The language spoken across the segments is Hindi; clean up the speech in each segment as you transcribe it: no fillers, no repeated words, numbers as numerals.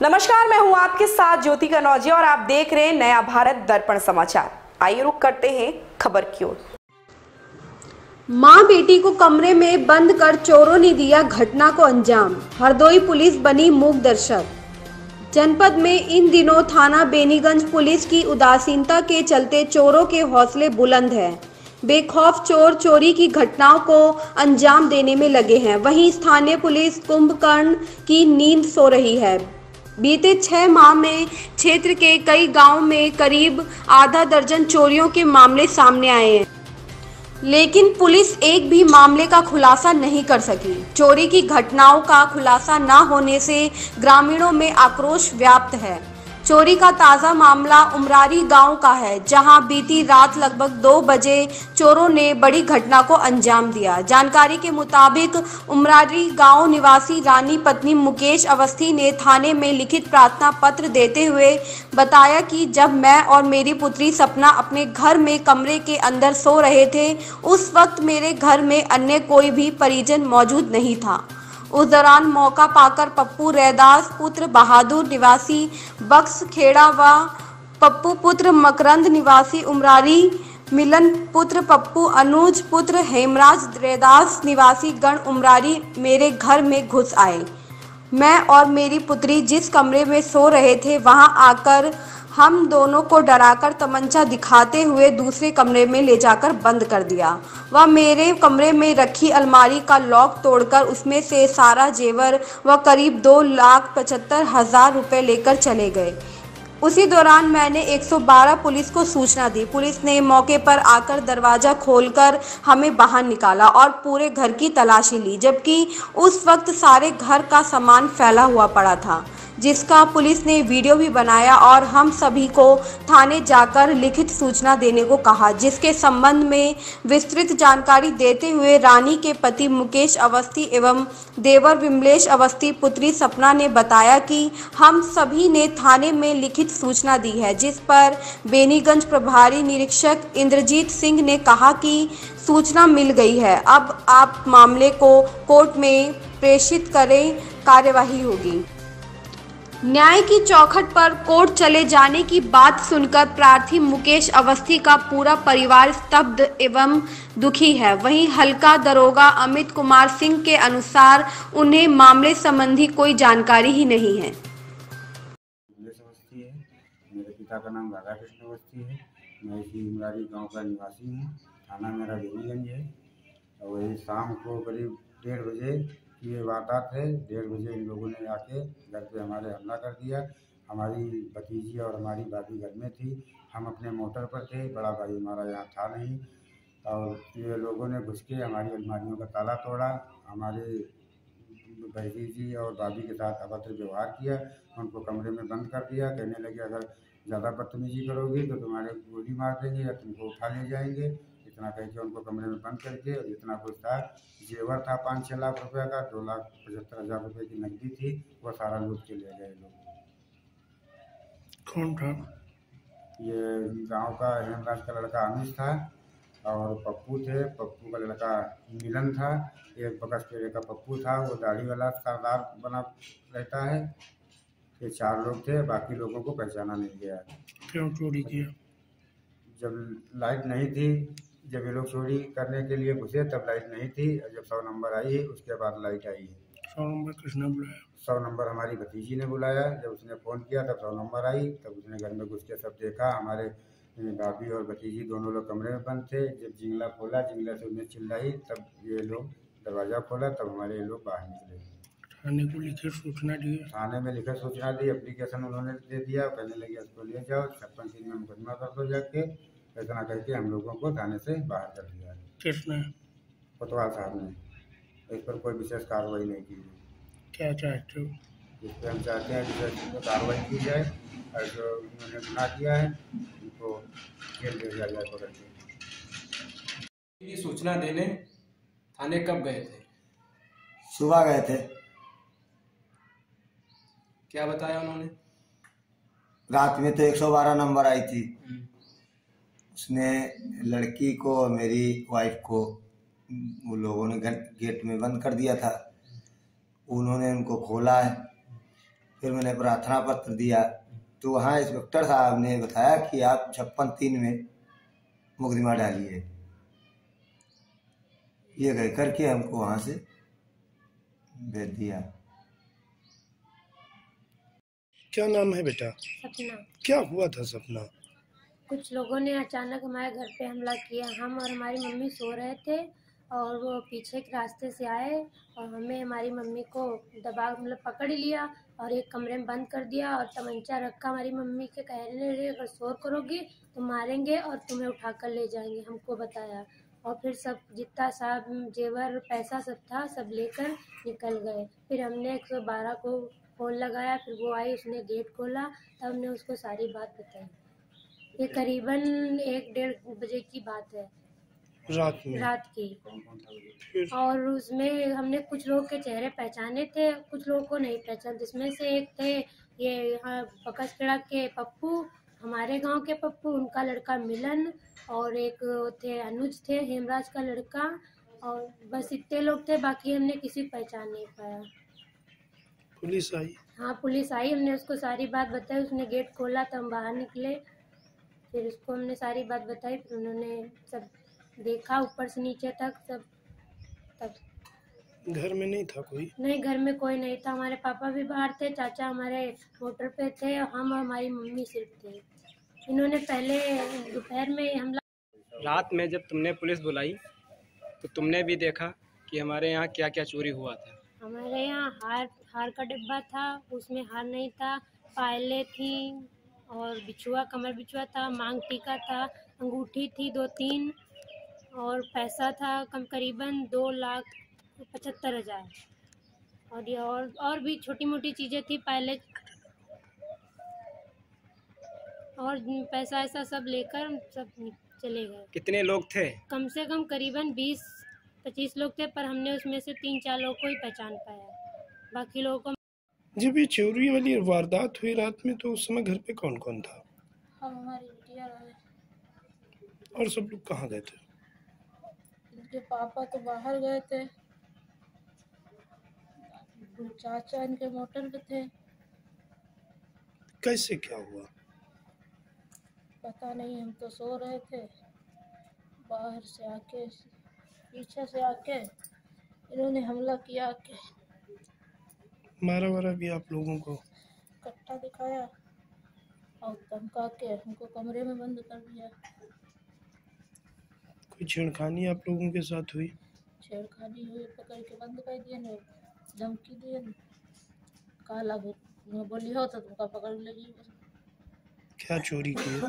नमस्कार, मैं हूं आपके साथ ज्योति कनौजिया और आप देख रहे हैं नया भारत दर्पण समाचार। आइए रुक करते हैं खबर की ओर। मां बेटी को कमरे में बंद कर चोरों ने दिया घटना को अंजाम। हरदोई पुलिस बनी मूक दर्शक। जनपद में इन दिनों थाना बेनीगंज पुलिस की उदासीनता के चलते चोरों के हौसले बुलंद हैं। बेखौफ चोर चोरी की घटनाओं को अंजाम देने में लगे हैं। वहीं स्थानीय पुलिस कुंभकर्ण की नींद सो रही है। बीते 6 माह में क्षेत्र के कई गांवों में करीब आधा दर्जन चोरियों के मामले सामने आए हैं, लेकिन पुलिस एक भी मामले का खुलासा नहीं कर सकी। चोरी की घटनाओं का खुलासा न होने से ग्रामीणों में आक्रोश व्याप्त है। चोरी का ताज़ा मामला उमरारी गांव का है, जहां बीती रात लगभग 2 बजे चोरों ने बड़ी घटना को अंजाम दिया। जानकारी के मुताबिक उमरारी गांव निवासी रानी पत्नी मुकेश अवस्थी ने थाने में लिखित प्रार्थना पत्र देते हुए बताया कि जब मैं और मेरी पुत्री सपना अपने घर में कमरे के अंदर सो रहे थे, उस वक्त मेरे घर में अन्य कोई भी परिजन मौजूद नहीं था। उस दौरान मौका पाकर पप्पू रैदास पुत्र बहादुर निवासी बक्स खेड़ा व पप्पू पुत्र मकरंद निवासी उमरारी, मिलन पुत्र पप्पू, अनुज पुत्र हेमराज रैदास निवासी गण उमरारी मेरे घर में घुस आए। मैं और मेरी पुत्री जिस कमरे में सो रहे थे, वहां आकर हम दोनों को डराकर तमंचा दिखाते हुए दूसरे कमरे में ले जाकर बंद कर दिया। वह मेरे कमरे में रखी अलमारी का लॉक तोड़कर उसमें से सारा जेवर व करीब 2,75,000 रुपये लेकर चले गए। उसी दौरान मैंने 112 पुलिस को सूचना दी। पुलिस ने मौके पर आकर दरवाज़ा खोलकर हमें बाहर निकाला और पूरे घर की तलाशी ली, जबकि उस वक्त सारे घर का सामान फैला हुआ पड़ा था, जिसका पुलिस ने वीडियो भी बनाया और हम सभी को थाने जाकर लिखित सूचना देने को कहा, जिसके संबंध में विस्तृत जानकारी देते हुए रानी के पति मुकेश अवस्थी एवं देवर विमलेश अवस्थी पुत्री सपना ने बताया कि हम सभी ने थाने में लिखित सूचना दी है, जिस पर बेनीगंज प्रभारी निरीक्षक इंद्रजीत सिंह ने कहा कि सूचना मिल गई है, अब आप मामले को कोर्ट में प्रेषित करें, कार्यवाही होगी। न्याय की चौखट पर कोर्ट चले जाने की बात सुनकर प्रार्थी मुकेश अवस्थी का पूरा परिवार स्तब्ध एवं दुखी है। वहीं हल्का दरोगा अमित कुमार सिंह के अनुसार उन्हें मामले संबंधी कोई जानकारी ही नहीं है। मेरे पिता का नाम राधा कृष्ण अवस्थी है। मैं इसी उमरारी गांव का निवासी हूँ। थाना मेरा बेनीगंज है। और वही शाम को करीब 1:30 बजे की ये वारदात है। 1:30 बजे इन लोगों ने आके घर पे हमारे हमला कर दिया। हमारी भतीजी और हमारी दादी घर में थी, हम अपने मोटर पर थे, बड़ा भाई हमारा यहाँ था नहीं। और ये लोगों ने घुस के हमारी अलमारियों का ताला तोड़ा, हमारे भतीजी और दादी के साथ अभद्र व्यवहार किया, उनको कमरे में बंद कर दिया। कहने लगे अगर ज़्यादा बदतमीजी करोगे तो तुम्हारे गोली मार देंगे या तुमको उठा ले जाएंगे। इतना कह के उनको कमरे में बंद करके, और जितना कुछ था, जेवर था 5-6 लाख रुपए का, 2,75,000 रुपये की नकदी थी, वो सारा लूट के ले गए लोग। कौन था? ये गांव का हेमराज का लड़का अमीश था और पप्पू थे। पप्पू का लड़का मिलन था। एक बकसपेड़े का पप्पू था, वो दाढ़ी वाला सरदार बना रहता है। ये 4 लोग थे, बाकी लोगों को पहचाना नहीं गया। क्यों चोरी किया? जब लाइट नहीं थी, जब ये लोग चोरी करने के लिए घुसे तब लाइट नहीं थी, और जब 100 नंबर आई है उसके बाद लाइट आई है। 100 नंबर किसने बुलाया? 100 नंबर हमारी भतीजी ने बुलाया। जब उसने फ़ोन किया तब 100 नंबर आई। तब उसने घर में घुस के सब देखा। हमारे भाभी और भतीजी दोनों लोग कमरे में बंद थे। जब जिंगला खोला, जिंगला से उन्हें चिल्लाई, तब ये लोग दरवाज़ा खोला, तब हमारे ये लोग बाहर निकले। थाने को लिखित सूचना दी? थाने में लिखित सूचना दी, एप्लीकेशन उन्होंने दे दिया। कहने लगे इसको ले जाओ, 56 में मुकदमा कर दो जाके। इतना करके हम लोगों को थाने से बाहर कर दिया। किसने? कोतवाल साहब ने। इस पर कोई विशेष कार्रवाई नहीं की। क्या चाहते हो? इस पर हम चाहते हैं कि कार्रवाई की जाए, और जो उन्होंने गुनाह किया है उनको जेल भेजा जाए पकड़ के। सूचना देने थाने कब गए थे? सुबह गए थे। क्या बताया उन्होंने? रात में तो 112 नंबर आई थी। उसने लड़की को और मेरी वाइफ को वो लोगों ने गेट में बंद कर दिया था। उन्होंने उनको खोला है, फिर मैंने प्रार्थना पत्र दिया तो वहाँ इंस्पेक्टर साहब ने बताया कि आप 56(3) में मुकदमा डालिए। ये कह करके हमको वहाँ से भेज दिया। क्या नाम है बेटा? सपना। क्या हुआ था सपना? कुछ लोगों ने अचानक हमारे घर पे हमला किया। हम और हमारी मम्मी सो रहे थे और वो पीछे के रास्ते से आए और हमें हमारी मम्मी को दबा मतलब पकड़ लिया और एक कमरे में बंद कर दिया और तमंचा रखा हमारी मम्मी के कहने लगे अगर शोर करोगी तो मारेंगे और तुम्हें उठाकर ले जाएंगे, हमको बताया। और फिर सब जितना सब जेवर पैसा सब था सब लेकर निकल गए। फिर हमने 112 को फ़ोन लगाया, फिर वो आई, उसने गेट खोला, तब हमने उसको सारी बात बताई। ये करीबन 1-1:30 बजे की बात है, रात की। और उसमें हमने कुछ लोग के चेहरे पहचाने थे, कुछ लोगों को नहीं पहचान, जिसमें से एक थे ये यहाँ बकसखेड़ा के पप्पू, हमारे गांव के पप्पू, उनका लड़का मिलन, और एक थे अनुज थे हेमराज का लड़का, और बस इतने लोग थे, बाकी हमने किसी को पहचान नहीं पाया। पुलिस आई? हाँ पुलिस आई, हमने उसको सारी बात बताई, उसने गेट खोला तो हम बाहर निकले, फिर उसको हमने सारी बात बताई, फिर उन्होंने सब देखा ऊपर से नीचे तक सब। तब घर में नहीं था कोई? नहीं, घर में कोई नहीं था, हमारे पापा भी बाहर थे, चाचा हमारे मोटर पे थे, हम और हमारी मम्मी सिर्फ थे। इन्होंने पहले दोपहर में हमला। रात में जब तुमने पुलिस बुलाई तो तुमने भी देखा कि हमारे यहाँ क्या क्या चोरी हुआ था? हमारे यहाँ हार का डिब्बा था, उसमें हार नहीं था, पायलें थी और बिछुआ, कमर बिछुआ था, मांग टीका था, अंगूठी थी 2-3 और पैसा था करीबन 2,75,000 और ये और भी छोटी मोटी चीज़ें थी, पायलें और पैसा ऐसा सब लेकर सब चले गए। कितने लोग थे? कम से कम करीबन 20-25 लोग थे, पर हमने उसमें से 3-4 लोगों को ही पहचान पाया, बाकी लोगों को। जब ये चोरी वाली वारदात हुई रात में तो उस समय घर पे कौन कौन था? हम, हमारी बिटिया रहे। और सब लोग कहाँ गए थे? इनके पापा तो बाहर गए थे, चाचा इनके मोटर पे थे। कैसे क्या हुआ? पता नहीं, हम तो सो रहे थे, बाहर से आके पीछे से आके इन्होंने हमला किया, आके मारा वारा भी आप लोगों को? कट्टा दिखाया और धमका के हमको कमरे में बंद कर दिया। कोई छेड़खानी आप लोगों के साथ हुई? छेड़खानी हुई, पकड़ के बंद कर दिए ने, धमकी दिए, काला बोली हो तो तुमका पकड़ लेगी। क्या चोरी किए?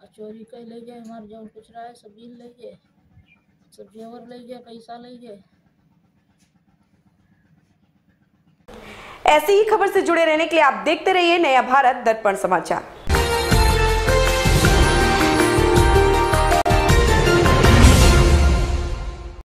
चोरी कर ले गए, हमारे जो कुछ रहा है सब ले गए, सब जेवर ले गए, पैसा ले गए। ऐसी ही खबर से जुड़े रहने के लिए आप देखते रहिए नया भारत दर्पण समाचार।